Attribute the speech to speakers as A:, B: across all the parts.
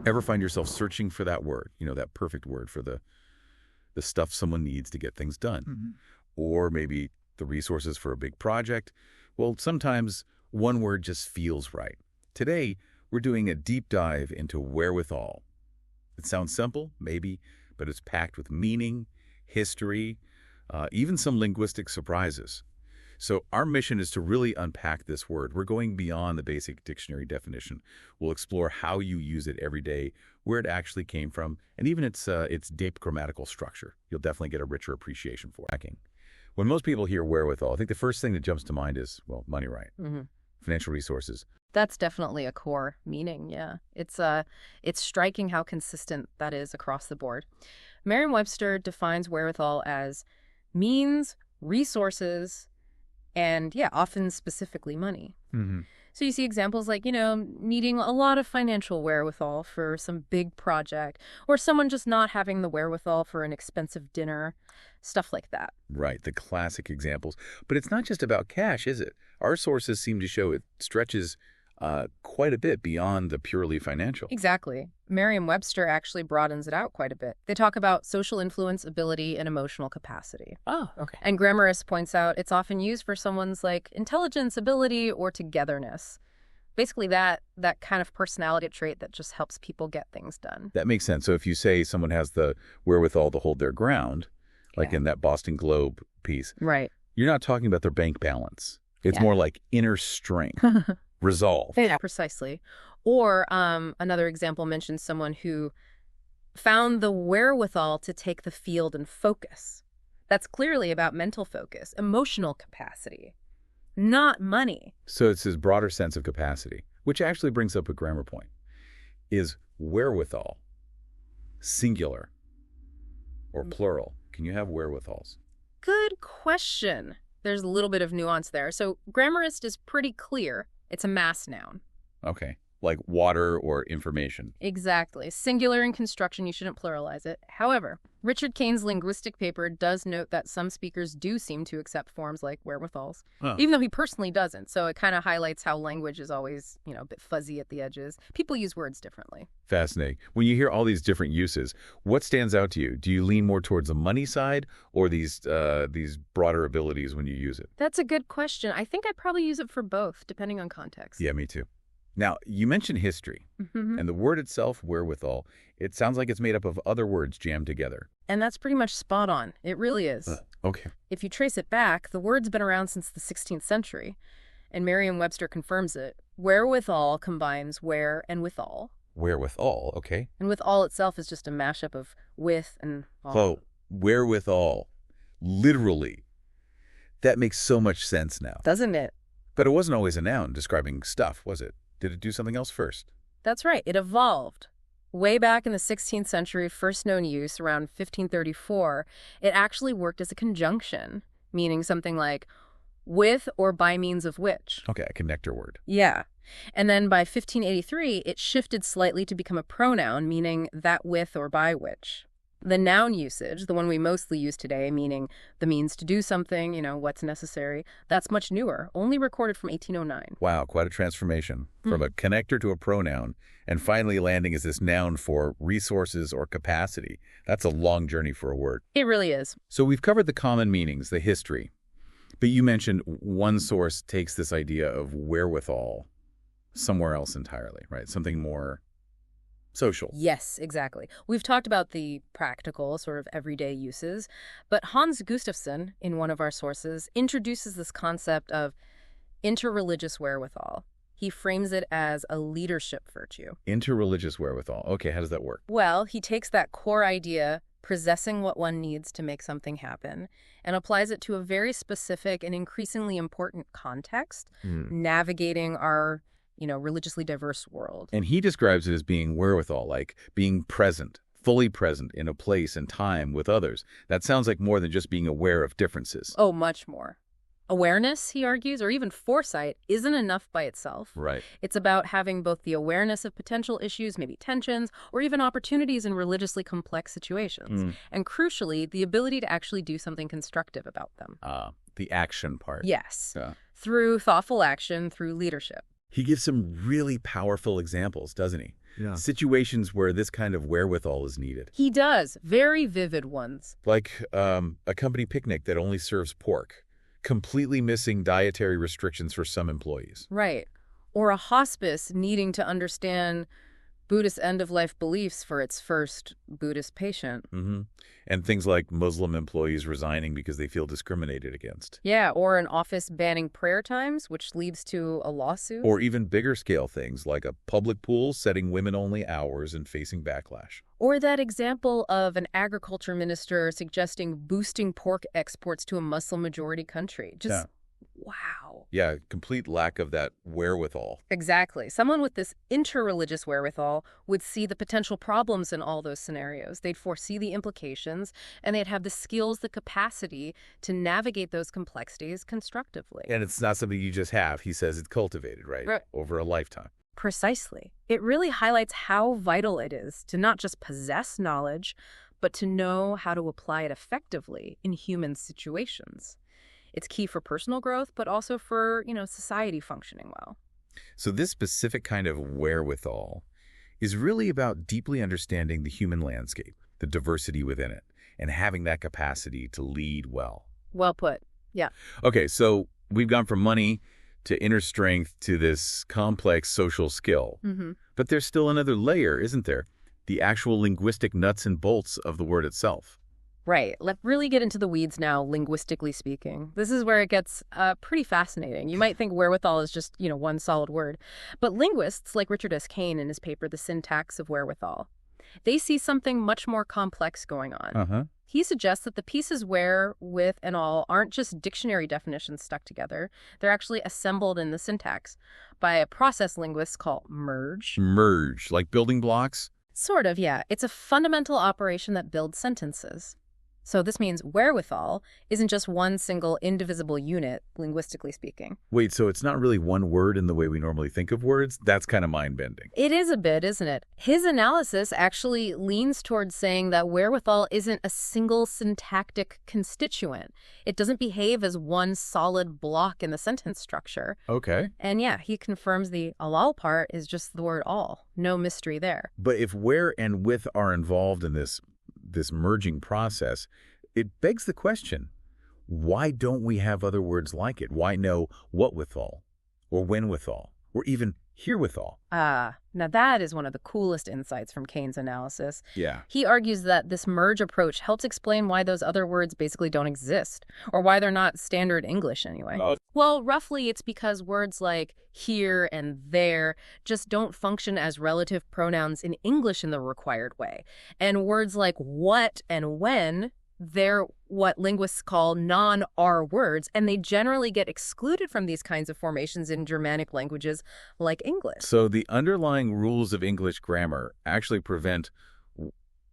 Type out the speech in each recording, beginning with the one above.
A: Ever find yourself searching for that word, that perfect word for the stuff someone needs to get things done?
B: Mm-hmm.
A: Or maybe the resources for a big project? Well, sometimes one word just feels right. Today, we're doing a deep dive into wherewithal. It sounds simple, maybe, but it's packed with meaning, history, even some linguistic surprises. So our mission is to really unpack this word. We're going beyond the basic dictionary definition. We'll explore how you use it every day, where it actually came from, and even its deep grammatical structure. You'll definitely get a richer appreciation for it. When most people hear wherewithal, I think the first thing that jumps to mind is, well, money, right?
B: Mm-hmm.
A: Financial resources.
B: That's definitely a core meaning, yeah. It's striking how consistent that is across the board. Merriam-Webster defines wherewithal as means, resources, and, yeah, often specifically money.
A: Mm-hmm.
B: So you see examples like, needing a lot of financial wherewithal for some big project, or someone just not having the wherewithal for an expensive dinner, stuff like that.
A: Right, the classic examples. But it's not just about cash, is it? Our sources seem to show it stretches quite a bit beyond the purely financial.
B: Exactly. Merriam-Webster actually broadens it out quite a bit. They talk about social influence, ability, and emotional capacity. Oh, okay. And Grammarist points out it's often used for someone's intelligence, ability, or togetherness. Basically that kind of personality trait that just helps people get things done.
A: That makes sense. So if you say someone has the wherewithal to hold their ground, like in that Boston Globe piece,
B: right,
A: you're not talking about their bank balance. It's more like inner strength. Resolve.
B: Yeah, precisely. Or another example mentions someone who found the wherewithal to take the field and focus. That's clearly about mental focus, emotional capacity, not money.
A: So it's his broader sense of capacity, which actually brings up a grammar point. Is wherewithal singular or plural? Can you have wherewithals?
B: Good question. There's a little bit of nuance there. So Grammarist is pretty clear. It's a mass noun.
A: Okay. Like water or information.
B: Exactly. Singular in construction, you shouldn't pluralize it. However, Richard Kane's linguistic paper does note that some speakers do seem to accept forms like wherewithals, even though he personally doesn't. So it kind of highlights how language is always, a bit fuzzy at the edges. People use words differently.
A: Fascinating. When you hear all these different uses, what stands out to you? Do you lean more towards the money side or these broader abilities when you use it?
B: That's a good question. I think I'd probably use it for both, depending on context.
A: Yeah, me too. Now, you mentioned history, and the word itself, wherewithal, it sounds like it's made up of other words jammed together.
B: And that's pretty much spot on. It really is.
A: Okay.
B: If you trace it back, the word's been around since the 16th century, and Merriam-Webster confirms it. Wherewithal combines where and withal.
A: Wherewithal, okay.
B: And withal itself is just a mashup of with and all.
A: Oh, wherewithal, literally. That makes so much sense now.
B: Doesn't it?
A: But it wasn't always a noun describing stuff, was it? Did it do something else first?
B: That's right. It evolved. Way back in the 16th century, first known use around 1534, it actually worked as a conjunction, meaning something like with or by means of which.
A: Okay, a connector word.
B: Yeah. And then by 1583, it shifted slightly to become a pronoun, meaning that with or by which. The noun usage, the one we mostly use today, meaning the means to do something, what's necessary, that's much newer, only recorded from 1809.
A: Wow, quite a transformation from a connector to a pronoun, and finally landing as this noun for resources or capacity. That's a long journey for a word.
B: It really is.
A: So we've covered the common meanings, the history, but you mentioned one source takes this idea of wherewithal somewhere else entirely, right? Something more social.
B: Yes, exactly. We've talked about the practical, sort of everyday uses, but Hans Gustafsson, in one of our sources, introduces this concept of interreligious wherewithal. He frames it as a leadership virtue.
A: Interreligious wherewithal. Okay, how does that work?
B: Well, he takes that core idea, possessing what one needs to make something happen, and applies it to a very specific and increasingly important context, navigating our religiously diverse world.
A: And he describes it as being wherewithal, like being present, fully present in a place and time with others. That sounds like more than just being aware of differences.
B: Oh, much more. Awareness, he argues, or even foresight, isn't enough by itself.
A: Right.
B: It's about having both the awareness of potential issues, maybe tensions, or even opportunities in religiously complex situations. And crucially, the ability to actually do something constructive about them.
A: The action part.
B: Yes.
A: Yeah.
B: Through thoughtful action, through leadership.
A: He gives some really powerful examples, doesn't he?
C: Yeah.
A: Situations where this kind of wherewithal is needed.
B: He does. Very vivid ones.
A: Like a company picnic that only serves pork, completely missing dietary restrictions for some employees.
B: Right. Or a hospice needing to understand Buddhist end-of-life beliefs for its first Buddhist patient.
A: And things like Muslim employees resigning because they feel discriminated against.
B: Yeah, or an office banning prayer times, which leads to a lawsuit.
A: Or even bigger scale things like a public pool setting women-only hours and facing backlash.
B: Or that example of an agriculture minister suggesting boosting pork exports to a Muslim-majority country. Just, wow.
A: Yeah, complete lack of that wherewithal.
B: Exactly. Someone with this interreligious wherewithal would see the potential problems in all those scenarios. They'd foresee the implications, and they'd have the skills, the capacity to navigate those complexities constructively.
A: And it's not something you just have. He says it's cultivated, right? Over a lifetime.
B: Precisely. It really highlights how vital it is to not just possess knowledge, but to know how to apply it effectively in human situations. It's key for personal growth, but also for, society functioning well.
A: So this specific kind of wherewithal is really about deeply understanding the human landscape, the diversity within it, and having that capacity to lead well.
B: Well put. Yeah.
A: Okay, so we've gone from money to inner strength to this complex social skill. But there's still another layer, isn't there? The actual linguistic nuts and bolts of the word itself.
B: Right. Let's really get into the weeds now, linguistically speaking. This is where it gets pretty fascinating. You might think wherewithal is just, one solid word. But linguists, like Richard S. Kane in his paper, The Syntax of Wherewithal, they see something much more complex going on. He suggests that the pieces where, with, and all aren't just dictionary definitions stuck together. They're actually assembled in the syntax by a process linguists call merge.
A: Merge, like building blocks?
B: Sort of, yeah. It's a fundamental operation that builds sentences. So this means wherewithal isn't just one single indivisible unit, linguistically speaking.
A: Wait, so it's not really one word in the way we normally think of words? That's kind of mind-bending.
B: It is a bit, isn't it? His analysis actually leans towards saying that wherewithal isn't a single syntactic constituent. It doesn't behave as one solid block in the sentence structure.
A: Okay.
B: And yeah, he confirms the all part is just the word all. No mystery there.
A: But if where and with are involved in this merging process, it begs the question, why don't we have other words like it? Why know what withal, or when withal, or even herewithal?
B: Now that is one of the coolest insights from Kane's analysis.
A: Yeah.
B: He argues that this merge approach helps explain why those other words basically don't exist, or why they're not standard English anyway. Well, roughly it's because words like here and there just don't function as relative pronouns in English in the required way. And words like what and when, they're what linguists call non-R words, and they generally get excluded from these kinds of formations in Germanic languages like English.
A: So the underlying rules of English grammar actually prevent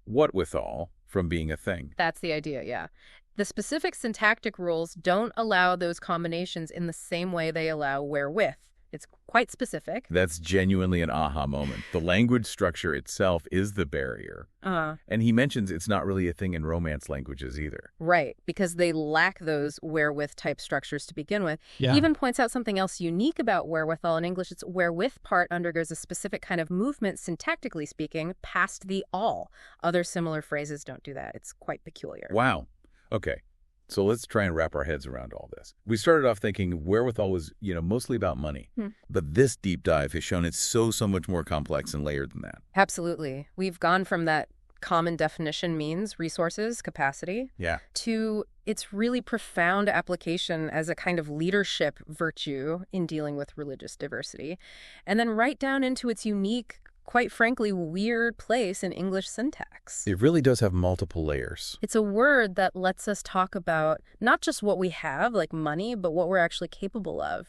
A: what withal from being a thing.
B: That's the idea, yeah. The specific syntactic rules don't allow those combinations in the same way they allow wherewith. It's quite specific.
A: That's genuinely an aha moment. The language structure itself is the barrier. And he mentions it's not really a thing in Romance languages either.
B: Right, because they lack those wherewith type structures to begin with.
C: Yeah.
B: He even points out something else unique about wherewithal in English. Its wherewith part undergoes a specific kind of movement, syntactically speaking, past the all. Other similar phrases don't do that. It's quite peculiar.
A: Wow. Okay. So let's try and wrap our heads around all this. We started off thinking wherewithal was, mostly about money. But this deep dive has shown it's so much more complex and layered than that.
B: Absolutely. We've gone from that common definition means resources, capacity, to its really profound application as a kind of leadership virtue in dealing with religious diversity, and then right down into its unique, quite frankly, weird place in English syntax.
A: It really does have multiple layers.
B: It's a word that lets us talk about not just what we have, like money, but what we're actually capable of,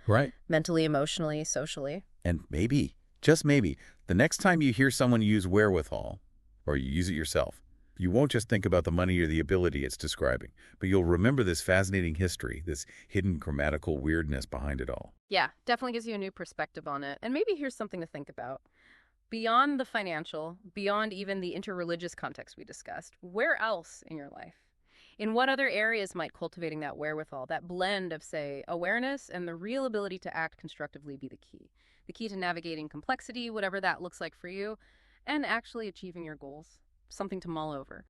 A: Right.
B: Mentally, emotionally, socially.
A: And maybe, just maybe, the next time you hear someone use wherewithal, or you use it yourself, you won't just think about the money or the ability it's describing, but you'll remember this fascinating history, this hidden grammatical weirdness behind it all.
B: Yeah, definitely gives you a new perspective on it. And maybe here's something to think about. Beyond the financial, beyond even the interreligious context we discussed, where else in your life? In what other areas might cultivating that wherewithal, that blend of, say, awareness and the real ability to act constructively be the key? the key to navigating complexity, whatever that looks like for you, and actually achieving your goals. Something to mull over.